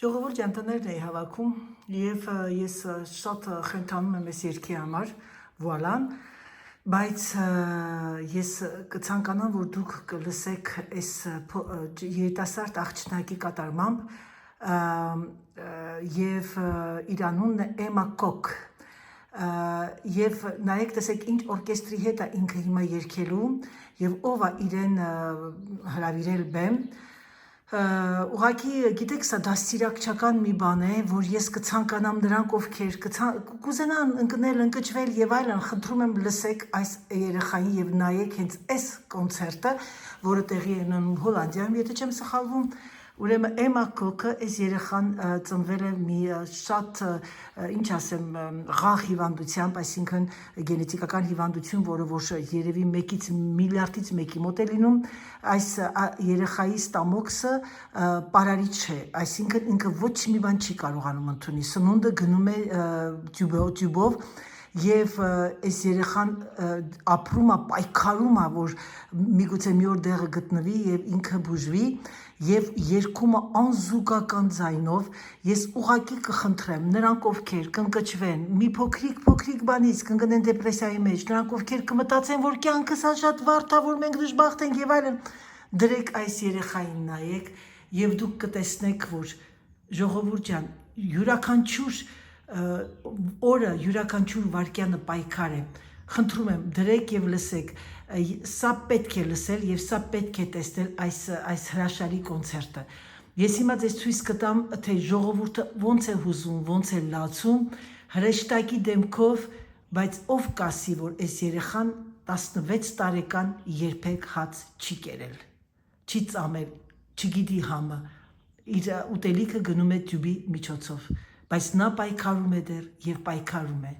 Ժողովուրդ ջանտներն էի հավաքում եւ ես շատ խնդանում եմ այս երկի համար վուալան, բայց ես կցանկանամ, որ դուք կլսեք այս երիտասարդ աղջնակի կատարմամբ եւ իր անունն է Էմա Կոք եւ նայեք տեսեք ինչ օրկեստրի հետ է ինքը հիմա երգելու եւ ով է իրեն հրավիրել բեմ Ուղղակի գիտեք սա դաստիարակչական մի բան է, որ ես կցանկանամ նրանք ովքեր կուզենան ընկնել, ընկճվել եւ այլն, խնդրում եմ լսեք այս երեխային եւ նայեք հենց այս կոնցերտը, որը տեղի է ունենում Հոլանդիայում, եթե չեմ սխալվում, ուրեմն Էմա Կոքը այս երեխան ծնվել է մի շատ, ինչ ասեմ, ղախ հիվանդությամբ, այսինքն գենետիկական հիվանդություն, որը որ երևի 1-ից միլիարդից 1-ի մոտ է լինում, այս երեխայի ստամոքսը պարարիչ է, այսինքն ինքը ոչ մի բան չի կարողանում ընդունի, սնունդը գնում է տյուբով եւ այս երեխան ապրում է, պայքարում է, որ միգուցե մի օր դեղը գտնվի եւ ինքը բուժվի եւ երկումը անզուգական ձայնով ես ուղակի կխնդրեմ նրանք ովքեր կընկճվեն մի փոքրիկ բանից կընկնեն դեպրեսիայի մեջ նրանք ովքեր կմտածեն որ կյանքս շատ վարդ է որ մենք դժբախտ ենք եւ այլն դրեք այս երեխային նայեք եւ դուք կտեսնեք որ ժողովուրդ ջան յուրաքանչյուր օրը յուրաքանչյուր վայրկյանը պայքար է խնդրում եմ դրեք եւ լսեք սա պետք է լսել եւ սա պետք է տեսնել այս հրաշալի կոնցերտը ես հիմա ձեզ ցույց կտամ թե ժողովուրդը ոնց է հուզում ոնց է լացում հրեշտակի դեմքով բայց ով կասի որ այս երեխան 16 տարեկան երբեք հաց չի կերել չի ծամել չգիտի համը իր ուտելիքը գնում է տյուբի միջոցով բայց նա պայքարում է դեռ եւ պայքարում է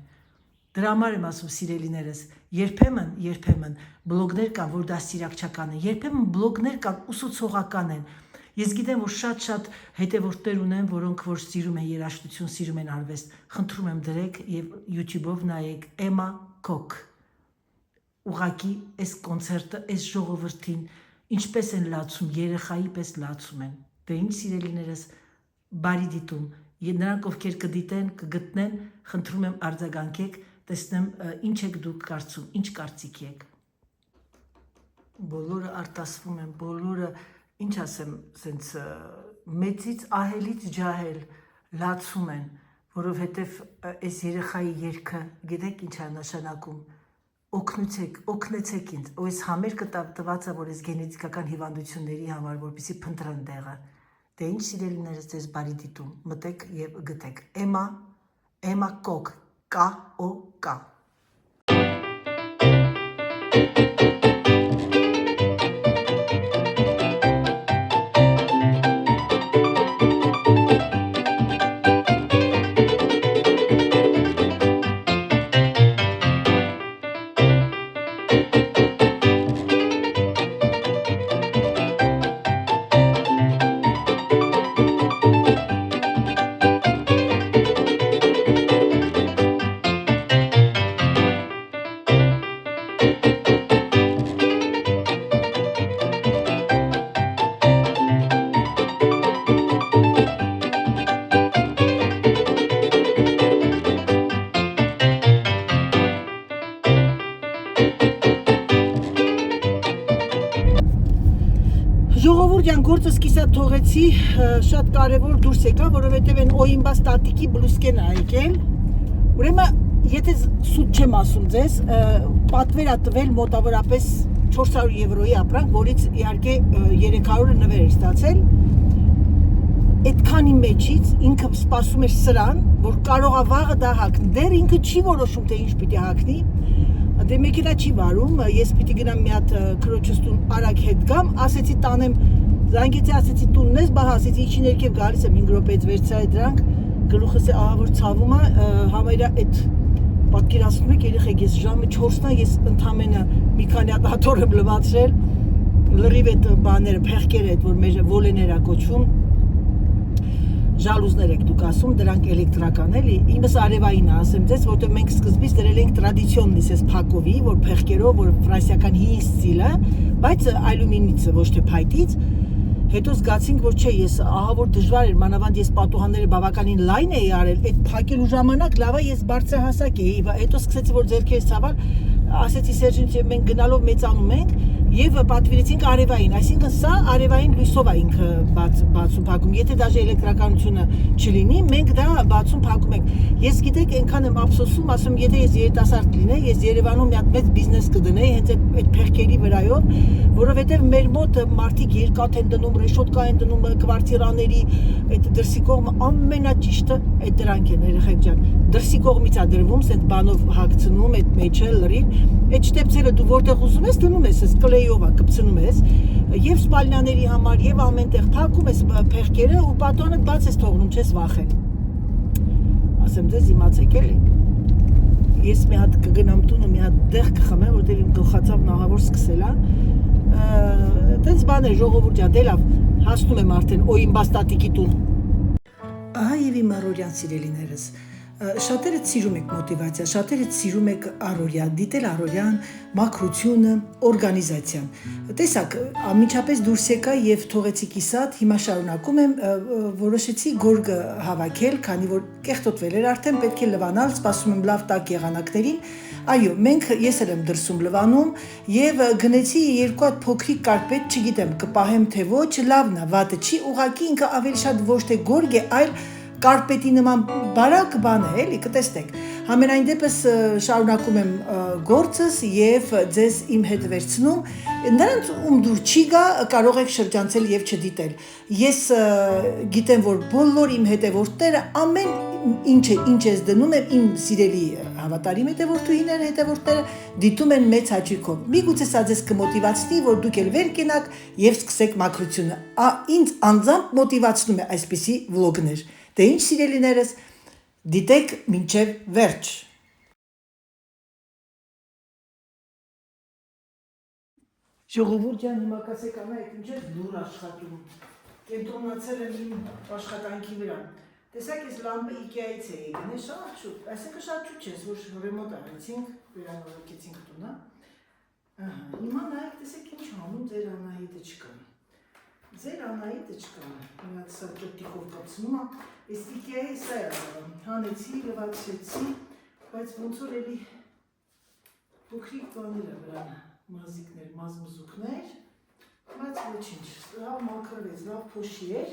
Դրա համար եմ ասում սիրելիներս, երբեմն բլոգներ կան, որ դաստիարակչական են, երբեմն բլոգներ կան, ուսուցողական են։ Ես գիտեմ, որ շատ հետևորդներ ունեն, որոնք որ սիրում են երաժշտություն, սիրում են արվեստ։ Խնդրում եմ դրեք եւ YouTube-ով նայեք Էմա Կոք։ Ուղղակի այս կոնցերտը, այս ժողովրդին ինչպես են լացում, երեխայի պես լացում են։ Դե ինչ սիրելիներս, բարի դիտում։ Նրանք ովքեր կդիտեն, կգտնեն, խնդրում եմ արձագանքեք տեսնեմ ինչ եք դուք կարծում, ինչ կարծիք եք։ Բոլորը արտասվում են, բոլորը, ինչ ասեմ, սենց մեծից ահելից ջահել լացում են, որովհետև այս երեխայի երգը, գիտեք ինչ է նշանակում, օգնեցեք ինձ, ու այս համերգը տված է, որ այս գենետիկական հիվանդությունների համար, որպեսզի փնտրեն տեղը։ Դե ինչ սիրելիներս ձեզ բարի դիտում, մտեք եւ գտեք։ Էմա Կոք K-O-K Ժողովուրդ ջան գործս կիսա թողեցի շատ կարևոր դուրս եկա որովհետև այն օիմբա ստատիկի բլուսկեն ա եկել ուրեմն եթե սուտ չեմ ասում ձեզ պատվեր ա տվել մոտավորապես 400 եվրոյի ապրանք որից իհարկե 300-ը նվեր էր ստացել այդքանի մեջից ինքը սպասում էր սրան որ կարող ա վաղը դա հագնի դեռ ինքը չի որոշում թե ինչ պիտի հագնի Դե մեքենա չի վարում, ես պիտի գնամ մի հատ քրոջս տուն արագ հետ գամ, ասեցի տանեմ, զանգեցի ասեցի տունն ես, բահ ասեցի իջի ներքև գալիս եմ 5 րոպեից վերցրի դրանք, գլուխս է ահա որ ցավում է, համարյա այդ պատկերացնում եք երեխեք, ես ժամը 4-ն է, ես ընդամենը մի քանի հատ աթոռ եմ լվացրել, լրիվ այդ բաները, փեղկերը այդ որ մեր վոլեներ ա կոչվում, ժալուզներ եք դուք ասում, դրանք էլեկտրական էլի, իմս արևային է ասեմ ձեզ, որտեղ մենք սկզբից դրել ենք տրադիցիոննից էս փակովի, որ փեղկերով, որ ֆրանսիական հին ստիլը, բայց ալյումինից ոչ թե փայտից, Հետո զգացինք, որ չէ, ես ահա որ դժվար էր, մանավանդ ես պատուհանները բավականին լայն էի արել, այդ փակելու ժամանակ լավ է ես բարձրահասակ էի, հետո սկսեցի որ ձեռքերս ցավալ, ասեցի Սերժին, մենք գնալով մեծանում ենք եւ պատվիրեցինք արևային, այսինքն սա արևային լույսով է ինքը բացում փակում, եթե դաժե էլեկտրականությունը չլինի, մենք դա բացում փակում ենք։ Ես գիտեք, այնքան եմ ափսոսում, ասում եթե ես երիտասարդ լինեի, ես Երևանում մի հատ մեծ բիզնես կդնեի հենց այդ փեղկերի վրայով, որովհետեւ մեր մոտ մարդիկ երկաթ են դնում, ռեշոտկա են դնում, կվարտիրաների այդ դրսի կողմը ամենաճիշտը այդ դրանք են, երեխեք ջան։ Դրսի կողմից է դրվում, այդ բանով հագցնում, այդ մեջը լրիվ, այդ շտեպցերը դու որտեղ ուզում ես դնում ես, այս կլեյով է կպցնում ես, եւ սպալյաների համար, եւ ամենտեղ փակում ես փեղկերը ու պատոնը բաց ես թողնում, չես վախեն։ Ասեմ դες իմացեք էլի։ Ես մի հատ կգնամ տուն ու մի հատ դեղ կխմեմ, որտեղ իմ գլխացավ նահավոր սկսել է։ Տենց բան է, ժողովուրդ ջան, դե լավ, հասնում եմ արդեն Օիմբաստատիկի տուն։ Ահա եւ իմ առօրյան սիրելիներս։ Շատերդ սիրում եք մոտիվացիա, շատերդ սիրում եք առօրյա, դիտել առօրյան, մաքրությունը, օրգանիզացիան։ Տեսակ, ամիջապես դուրս եկա եւ թողեցի կիսատ, հիմա շարունակում եմ, որոշեցի գորգը հավաքել, քանի որ կեղտոտվել էր արդեն, պետք է լվանալ, սպասում եմ լավ տաք եղանակներին։ Այո, ես էլ եմ դրսում լվանում եւ գնեցի երկու հատ փոքրիկ կարպետ, չգիտեմ, կպահեմ թե ոչ, լավն է, վատը չի, ուղղակի ինքը ավելի շատ ոչ թե գորգ է, այլ կարպետի նման բարակ բան է, էլի, կտեսնեք։ Համենայն դեպս շարունակում եմ գործս եւ ձեզ իմ հետ վերցնում։ Նրանց ում դուր չի գա, կարող եք շրջանցել եւ չդիտել։ Ես գիտեմ, որ բոլոր իմ հետևորդները ամեն ինչ ես դնում եմ իմ սիրելի հավատարիմ հետևորդները դիտում են մեծ հաճույքով։ Միգուցե սա ձեզ կմոտիվացնի, որ դուք էլ վեր կենաք եւ սկսեք մաքրությունը։ Ինձ անձամբ մոտիվացնում է այսպիսի վլոգներ։ Դե ինչ սիրելիներս, դիտեք մինչև վերջ։ Ժողովուրդ ջան, հիմա կասեք անայք ինչ ես դուր աշխատում։ Կենտրոնացել եմ իմ աշխատանքի վրա։ Տեսակ ես լամպը IKEA-ից էի գնել, շատ շուտ, այսինքն շատ շուտ չես, որ ռեմոնտ արեցինք, վերանորոգեցինք տունը։ Հիմա նայեք, տեսեք ինչ անում, ձեր Անահիտը չկա։ Ձեր Անահիտը չկա, մի հատ սա ճոպտիկով կապցնում է, այս IKEA-ի սա է հանեցի, լվացեցի, բայց ոնց որ էլի փոքրիկ բաներ է վրան, մազիկներ, մազմզուկներ, բայց ոչինչ, լավ մաքրվեց, լավ փոշի էր,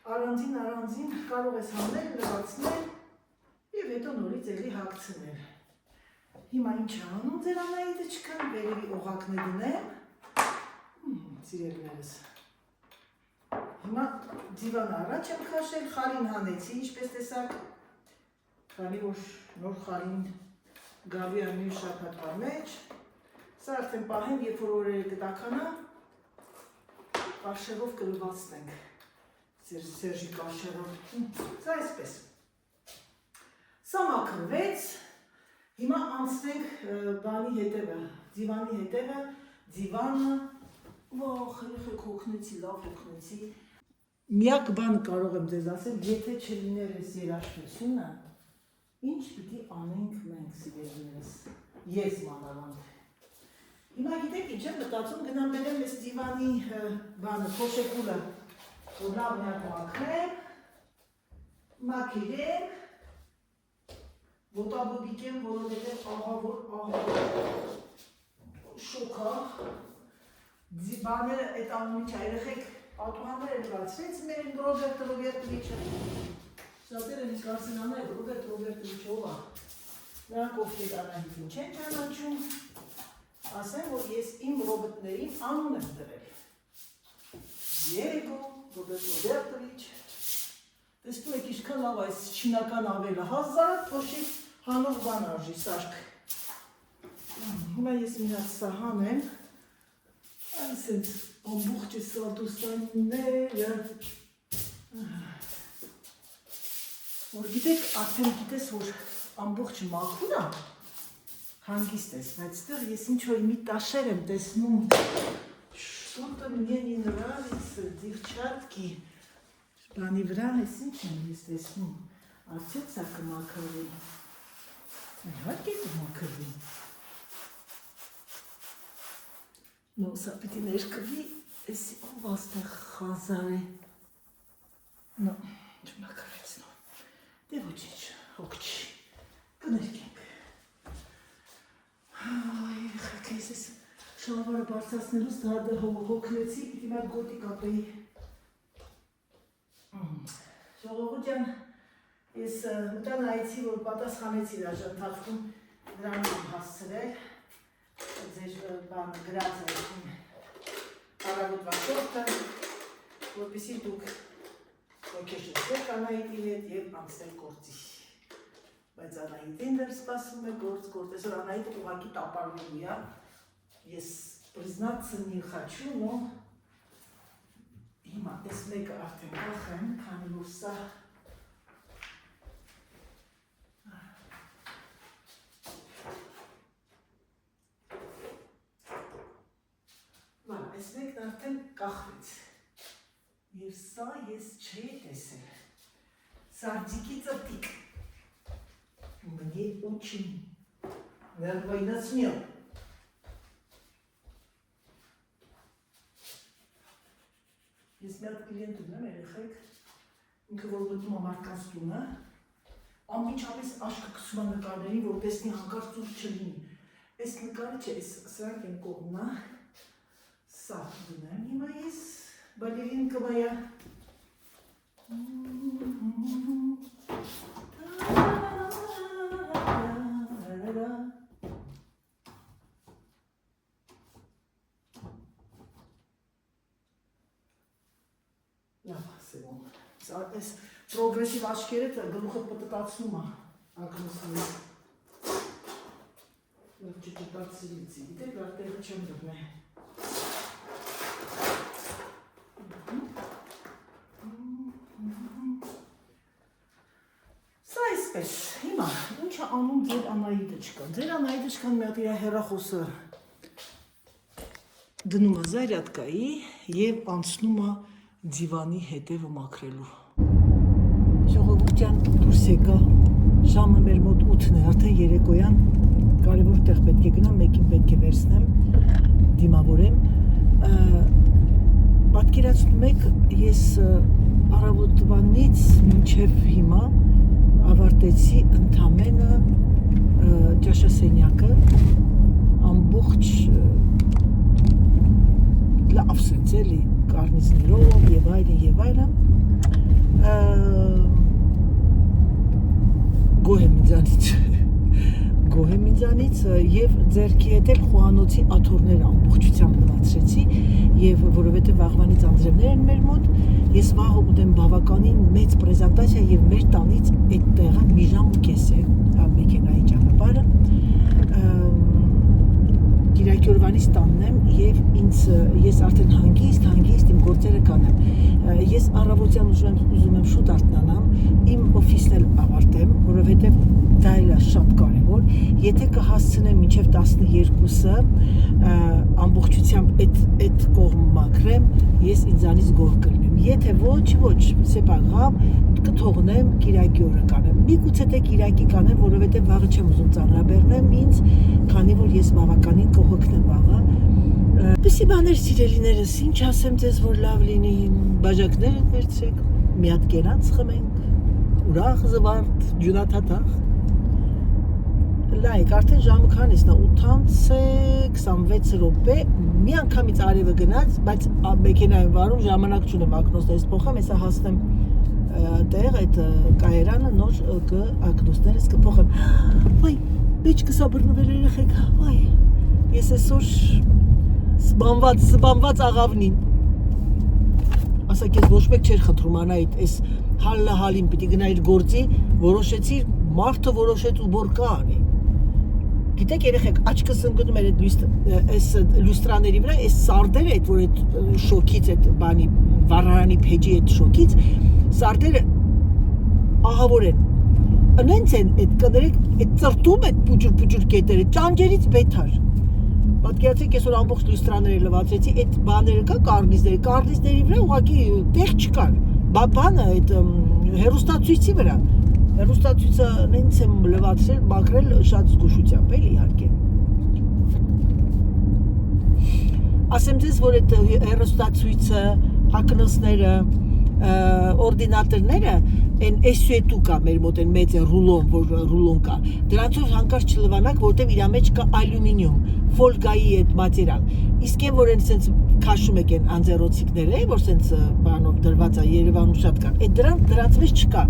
առանձին կարող ես հանել, լվացնել եւ հետո նորից էլի հագցնել։ Հիմա ինչ է անում, ձեր Անահիտը չկա, վերևի օղակն է դնեմ, սիրելիներս։ Հիմա դիվանը առաջ եմ քաշել, խարին հանեցի, ինչպես տեսակ, քանի որ նոր խարին գալու է մի շաբաթվա մեջ, սա արդեն պահեմ, երբ որ օրերը կտականա, կարշերով կլվացնենք, Սերժի կարշերով, սա այսպես, սա մաքրվեց, հիմա անցնենք բանի հետևը, դիվանի հետևը, դիվանը, վախ, երեխեք հոգնեցի, լավ հոգնեցի, միակ բանը կարող եմ ձեզ ասել, եթե չլիներ այս երաժշտությունը, ինչ պիտի անենք մենք սիրելիներս, ես մանավանդ։ Հիմա գիտեք ինչ եմ մտածում, գնամ բերեմ այս դիվանի բանը, փոշեկուլը, որ լավ մի հատ մաքրեմ, մաքրեմ, ոտաբոբիկեմ, որովհետև ահավոր շոքա, բաները այդ անունի չա, երեխեք պատուհանները լվացվեց մեր Ռոբերտ Ռոբերտովիչը, շատերը ինձ կարծեն անայք Ռոբերտ Ռոբերտովիչը ով է, նրանք ովքեր Անահիտին չեն ճանաչում, ասեմ, որ ես իմ ռոբոտներին անուն եմ դրել, Diego, Ռոբերտ Ռոբերտովիչ, տեսնում եք ինչքան լավ այս չինական ավելը, 1000 փոշի հանող բան արժի, սարք, հիմա ես մի հատ սա հանեմ, այսենց ամբողջ սալդուստանները, որ գիտեք, արդեն գիտես, որ ամբողջ մաքուր է, հանգիստ ես, բայց ստեղ ես ինչ-որ մի տաշեր եմ տեսնում, что-то мне не нравится, девчатки, բանի վրա ես ինչ եմ ես տեսնում, արդյոք սա կմաքրվի, իհարկե կմաքրվի, նո, սա պիտի ներկվի, Էսի ով աստեղ խազար է։ No, չմակարեցնու։ Դե ոչինչ, հոգ չի։ Կներկենք։ Այ, խակես ես շալվարը բարձրացնելուց դա հոգնեցի, պիտի մատ գոտի կապեի։ Ժողովուրդ ջան, ես ուտան այցի, որ պատասխանեցի դաժանթացքում նրան եմ հասցրել, ձեր բանը գրած է առավոտվա շորտը, որպեսի դուք ոգեշնչեք Անահիտի հետ և անցնել գործի։ Բայց Անահիտին դեռ սպասում է գործ, այսօր Անահիտը ուղղակի տապարվելու է, ես признаться не хочу, но հիմա այս մեկը արդեն կախեմ, քանի որ սա այս մեկն արդեն կախվեց և սա ես չէի տեսել սարդիկի ծրտիկ мне очень нервно смел. Ես մի հատ կլիենտ ունեմ, երեխեք, ինքը որ գտնում է մարդկանց տունը, անմիջապես աշկը կսում է նկարներին, որ տեսնի հանկարծ ուր չլինի։ Այս նկարը չէ, սրանք են կողմնա, սա դնեմ հիմա ես, բալերին կվայա։ Այս պրոգրեսիվ աչքերը գլուխը պտտացնում է ակնոցնի չճտացիլիցի, դեք արտեղը չեմ դրնե սա այսպես, հիմա, ինչ է անում ձեր Անահիտը չկան ձեր Անահիտը չկան մի հատ իր հեռախոսը դնում է զարյատկայի և անցնում է դիվանի հետևը մաքրելու Ժողովուրդ ջան դուրս եկա, ժամը մեր մոտ 8-ն է, արդեն երեկոյան կարևոր տեղ պետք է գնամ, մեկին պետք է վերցնեմ, դիմավորեմ պատկերացնում եք, ես առավոտվանից մինչև հիմա ավարտեցի ընդամենը ճաշասենյակը, ամբողջ լավ սենց էլի, կարնիզներով և այլն, գոհ եմ ինձանից և ձերքի հետ էլ խոհանոցի աթոռները ամբողջությամբ նվացրեցի և որովհետև վաղվանից անձրևներ են մեր մոտ, ես վաղը ուտեմ բավականին մեծ պրեզենտացիա և մեր տանից այդ տեղը մի ժամ ու կես է մեքենայի ճանապարհը Կիրակի օրվանից տանն եմ և ես արդեն հանգիստ իմ գործերը կանեմ ես առավոտյան ուզում եմ շուտ արթնանամ, իմ օֆիսն էլ ավարտեմ, որովհետև դա էլ է շատ կարևոր, եթե կհասցնեմ մինչև 12-ը ամբողջությամբ այդ կողմ մաքրեմ, ես ինձանից գոհ կլինեմ, եթե ոչ, c'est pas grave, կթողնեմ Կիրակի օրը կանեմ, միգուցե թե Կիրակի կանեմ, որովհետև վաղը չեմ ուզում ծանրաբեռնեմ ինձ, քանի որ ես բավականին կհոգնեմ վաղը Պիսի բաներ սիրելիներս, ինչ ասեմ ձեզ, որ լավ լինի, բաժակները վերցրեք, մի հատ կերանց խմենք, ուրախ զվարդ, ջունաթաթախ Լայք, արդեն ժամը քանիսն է, 8:26 րոպե, մի անգամից արևը գնաց, բայց մեքենայում վարում ժամանակ չունեմ ակնոցներից փոխեմ, հեսա հասնեմ տեղ, այդ կայարանը նոր ակնոցներս կփոխեմ Վայ, մեջքը սաբրնվել երեխեք, վայ, ես այսօր սպանված աղավնին ասակ ես ոչ մեկ չէր խնդրում Անահիտ, այս հալլահալին պիտի գնայիր գործի, որոշեցիր, մարդը որոշեց ու որ կա անի Գիտեք երեխեք, աչքս ընկնում էր այս լյուստրաների վրա, այս սարդերը, որ այդ շոքից, այդ բանի, վառարանի փեջի այդ շոքից, սարդերը ահավոր են, ընենց են, այդ կներեք, այդ ծրտում այդ պուջուր կետերը, ճանջերից բետար, պատկերացեք այսօր ամբողջ լյուստրաները լվացրեցի, այդ բաները կա կարնիզների վրա ուղղակի տեղ չկար, բանը այդ հեռուստացույցի վրա Հեռուստացույցը նենց եմ լվացրել, մաքրել շատ զգուշությամբ էլ իհարկե ասեմ ձեզ, որ այդ հեռուստացույցը, ակնոցները, օրդինատորները այն SU2 կա մեր մոտ այն մեծ ռուլոն, որ ռուլոն կա։ Դրանցով հանկարծ չլվանաք, որտեղ իր մեջ կա ալյումինիում, ֆոլգայի այդ մատերիալ։ Իսկ այն որ այն sense քաշում եք այն անձեռոցիկները, որ sense բանով դրված է Երևանում շատ կան։ Այդ դրանց մեջ չկա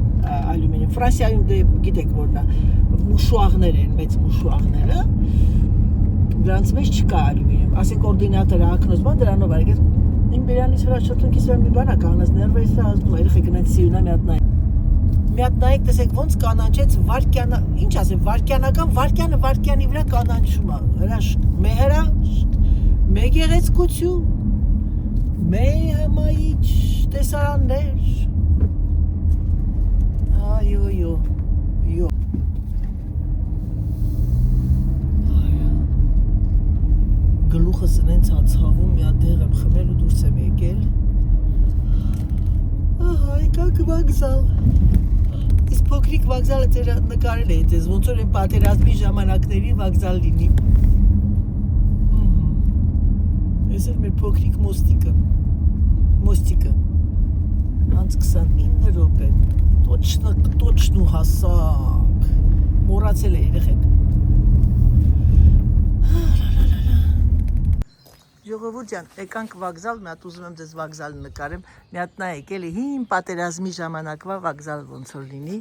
ալյումինիում։ Ֆրանսիայում դե գիտեք որն է, մուշուաղներ են, մեծ մուշուաղները։ Դրանց մեջ չկա ալյումինիում։ Ասենք օրդինատորը ակնոցման դրանով արեք Իմ բերանից վրա շոթունքից վրա մի բան է կանած, ներվերից վրա ազդում է, երեխեք գնաց սիրունա մի հատ նայեք, տեսեք ոնց կանանչեց վարկյանը, ինչ ասեմ, վարկյանական, վարկյանը վարկյանի վրա կանանչում է, հրաշք, մեկ գեղեցկություն, համայիչ տեսարաններ, այո, գլուխս ընենց հացավում, մի հատ դեղ եմ խմել ու դուրս եմ եկել։ Ահա, եկանք վագզալ։ Իսկ փոքրիկ վագզալը ձեր նկարել էի ձեզ, ոնց որ են պատերազմի ժամանակների վագզալ լինի։ Ես էլ մեր փոքրիկ մոստիկը։ Անց 29 րոպե։ Точно հասակ։ Մոռացել է երեխեք։ Ժողովուրդ ջան, եկանք վագզալ, մի հատ ուզում եմ ձեզ վագզալը նկարեմ, մի հատ նայեք, էլի հին պատերազմի ժամանակվա վագզալ ոնց որ լինի,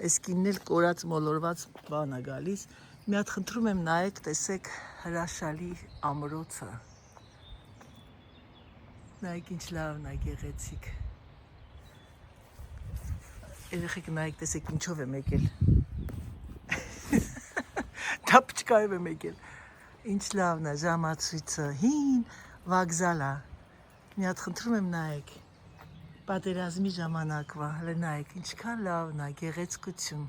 այս կինն էլ կորած մոլորված բան է գալիս, մի հատ խնդրում եմ նայեք, տեսեք հրաշալի ամրոցը, նայեք ինչ լավն է, գեղեցիկ, երեխեք նայեք, տեսեք ինչով եմ եկել, տապչկայով եմ եկել, Ինչ լավն է, ժամացույցը, հին վագզալ է, մի հատ խնդրում եմ նայեք, պատերազմի ժամանակվա, հələ նայեք, ինչքան լավն է, գեղեցկություն,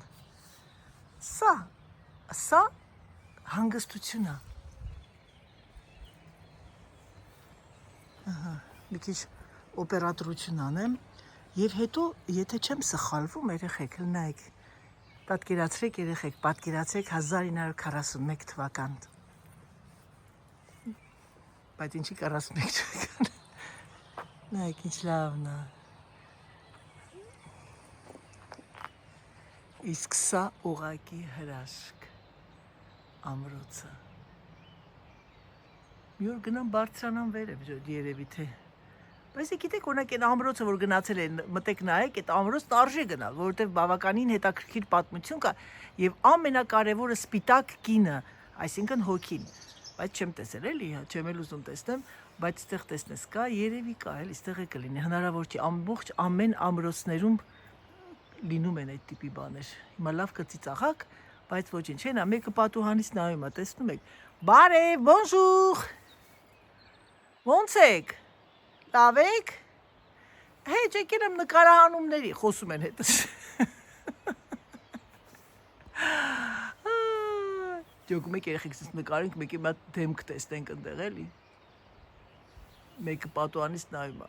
սա հանգստություն է, մի քիչ օպերատորություն անեմ, և հետո, եթե չեմ սխալվում, երեխեք, հələ նայեք, պատկերացրեք երեխեք, պատկերացրեք 1941 թվական, Բայց ինչի 41 չական, նայեք ինչ լավն է, իսկ սա ուղակի հրաշք, ամրոցը, մի օր գնամ բարձրանամ վերև երևի թե, բայց գիտեք օրինակ այն ամրոցը որ գնացել են մտեք նայեք, այդ ամրոցն արժե գնալ, որովհետև բավականին հետաքրքիր պատմություն կա և ամենակարևորը սպիտակ կինը, այսինքն հոգին, Բայց չեմ տեսել էլի, չեմ էլ ուզում տեսնեմ, բայց ստեղ տեսնես կա, երևի կա էլ, ստեղ է կլինի, հնարավոր չի, ամբողջ ամեն ամրոցներում լինում են այդ տիպի բաներ, հիմա լավ կծիծաղակ, բայց ոչինչ, հենա, մեկը պատուհանից նայում է, տեսնում եք, բարև, բոնժուր, ոնց եք, լավ եք, հեչ եկել եմ նկարահանումների, խոսում են հետս, Ջոգում եք երեխեք սենց նկարենք, մեկի մատ դեմք տեսնենք ընդեղ էլի, մեկը պատուանից նայում է,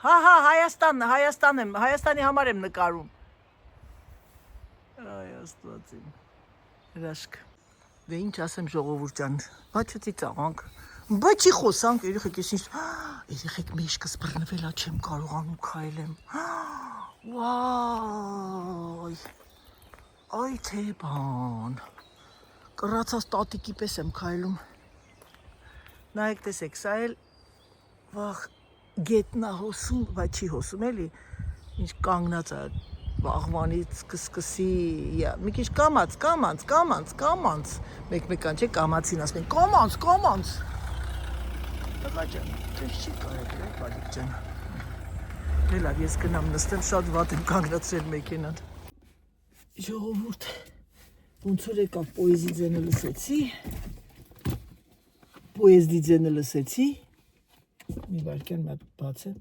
Հայաստանի համար եմ նկարում, այ աստվածին, հրաշք, դե ինչ ասեմ ժողովուրդ ջան, բայց չծիծաղանք, բայց չի խոսանք, երեխեք ես ինչ, երեխեք մեջքս բռնվել է, չեմ կարողանում քայլեմ, վայ, այ թե բան, Կռացած տատիկի պես եմ քայլում, նայեք տեսեք, սա էլ վաղ գետնա հոսում, բայց չի հոսում էլի, ինչ կանգնած է, վաղվանից կսկսի, մի քիչ կամանց, մեկ-մեկան չէ կամացին ասում են, կամանց, տղա ջան, տես չի կարել, բալիկ ջան, լավ ես գնամ նստեմ, շատ վատ եմ կանգնացրել մեքենան, ժողովուրդ, Ոնց որ եկավ պոեզդի ձենը լսեցի, մի վարկյան մի հատ բացեմ,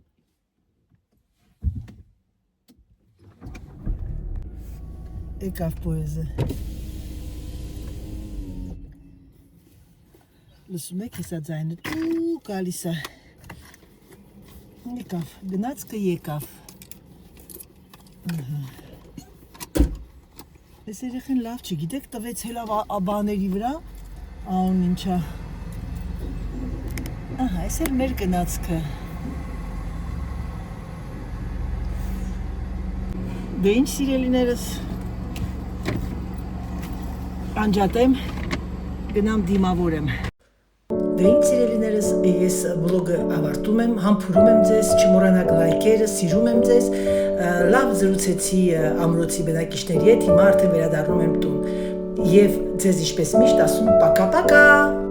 եկավ պոեզը, լսում եք հեսա ձայնը տու գալիս է, եկավ, գնացքը եկավ, Ես երեխեն լավ չի, գիտեք տվեց հելավ բաների վրա, աուն ինչա, Ահա, այս էլ մեր գնացքը։ Դե ինչ սիրելիներս, անջատեմ, գնամ դիմավորեմ։ Դե ինչ սիրելիներս, ես բլոգը ավարտում եմ, համբուրում եմ ձեզ, չմոռանաք լայքերը, սիրում եմ ձեզ, լավ զրուցեցի ամրոցի բնակիչների հետ, հիմա արդեն վերադառնում եմ տուն։ Եվ ձեզ ինչպես միշտ ասում պակա-պակա։